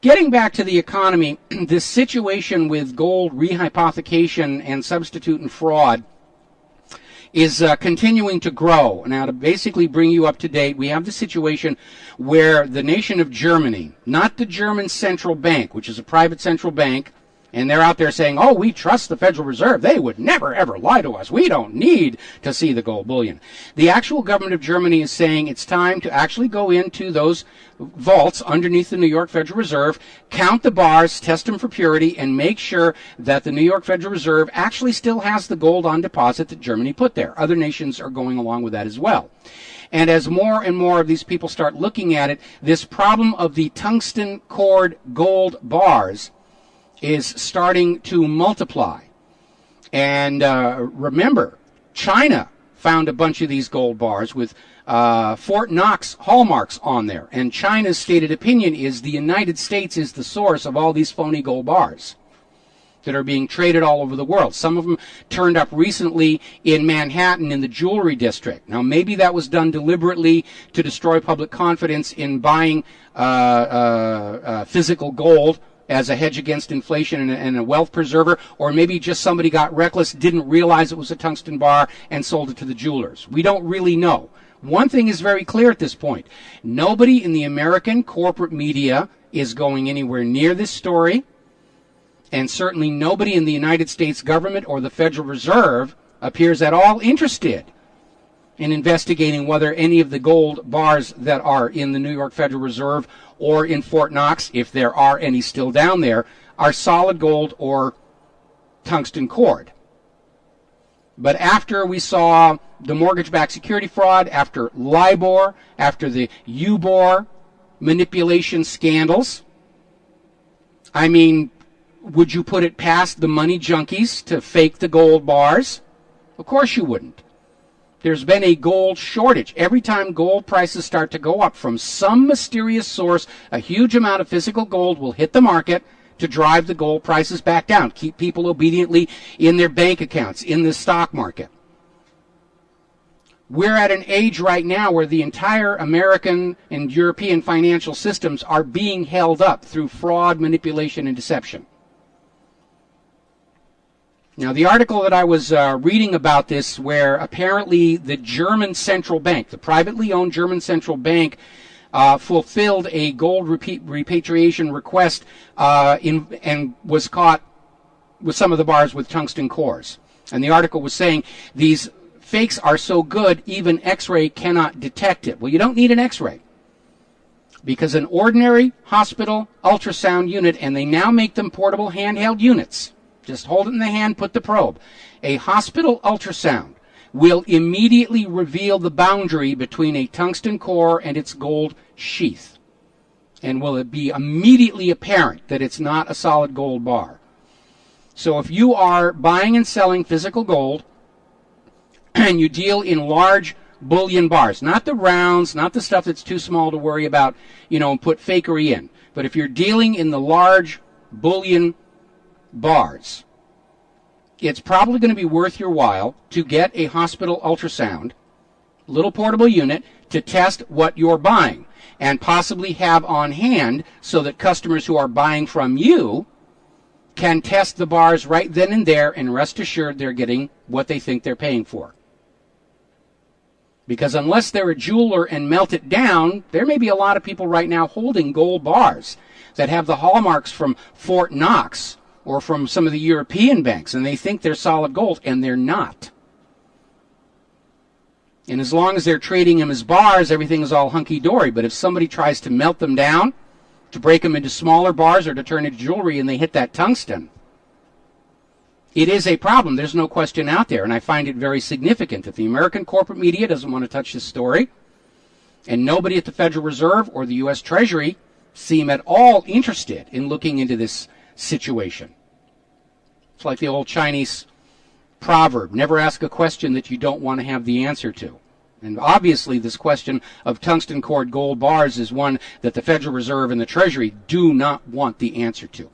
Getting back to the economy, this situation with gold rehypothecation and substitute and fraud is continuing to grow. Now, to basically bring you up to date, we have the situation where the nation of Germany, not the German central bank, which is a private central bank, and they're out there saying, oh, we trust the Federal Reserve. They would never, ever lie to us. We don't need to see the gold bullion. The actual government of Germany is saying it's time to actually go into those vaults underneath the New York Federal Reserve, count the bars, test them for purity, and make sure that the New York Federal Reserve actually still has the gold on deposit that Germany put there. Other nations are going along with that as well. And as more and more of these people start looking at it, this problem of the tungsten cord gold bars is starting to multiply. And remember, China found a bunch of these gold bars with Fort Knox hallmarks on there. And China's stated opinion is the United States is the source of all these phony gold bars that are being traded all over the world. Some of them turned up recently in Manhattan in the jewelry district. Now, maybe that was done deliberately to destroy public confidence in buying physical gold as a hedge against inflation and a wealth preserver, or maybe just somebody got reckless, didn't realize it was a tungsten bar, and sold it to the jewelers. We don't really know. One thing is very clear at this point. Nobody in the American corporate media is going anywhere near this story, and certainly nobody in the United States government or the Federal Reserve appears at all interested in investigating whether any of the gold bars that are in the New York Federal Reserve or in Fort Knox, if there are any still down there, are solid gold or tungsten cord. But after we saw the mortgage-backed security fraud, after LIBOR, after the UBOR manipulation scandals, I mean, would you put it past the money junkies to fake the gold bars? Of course you wouldn't. There's been a gold shortage. Every time gold prices start to go up from some mysterious source, a huge amount of physical gold will hit the market to drive the gold prices back down, keep people obediently in their bank accounts, in the stock market. We're at an age right now where the entire American and European financial systems are being held up through fraud, manipulation, and deception. Now, the article that I was reading about this, where apparently the German central bank, the privately owned German central bank, fulfilled a gold repatriation request and was caught with some of the bars with tungsten cores. And the article was saying these fakes are so good, even X-ray cannot detect it. Well, you don't need an X-ray, because an ordinary hospital ultrasound unit, and they now make them portable handheld units. Just hold it in the hand, put the probe. A hospital ultrasound will immediately reveal the boundary between a tungsten core and its gold sheath. And will it be immediately apparent that it's not a solid gold bar. So if you are buying and selling physical gold, and you deal in large bullion bars, not the rounds, not the stuff that's too small to worry about, and put fakery in. But if you're dealing in the large bullion bars, it's probably going to be worth your while to get a hospital ultrasound, little portable unit, to test what you're buying, and possibly have on hand so that customers who are buying from you can test the bars right then and there and rest assured they're getting what they think they're paying for. Because unless they're a jeweler and melt it down, there may be a lot of people right now holding gold bars that have the hallmarks from Fort Knox or from some of the European banks, and they think they're solid gold, and they're not. And as long as they're trading them as bars, everything is all hunky-dory. But if somebody tries to melt them down, to break them into smaller bars or to turn into jewelry, and they hit that tungsten, it is a problem. There's no question out there. And I find it very significant that the American corporate media doesn't want to touch this story, and nobody at the Federal Reserve or the U.S. Treasury seem at all interested in looking into this situation. It's like the old Chinese proverb, never ask a question that you don't want to have the answer to. And obviously this question of tungsten cord gold bars is one that the Federal Reserve and the Treasury do not want the answer to.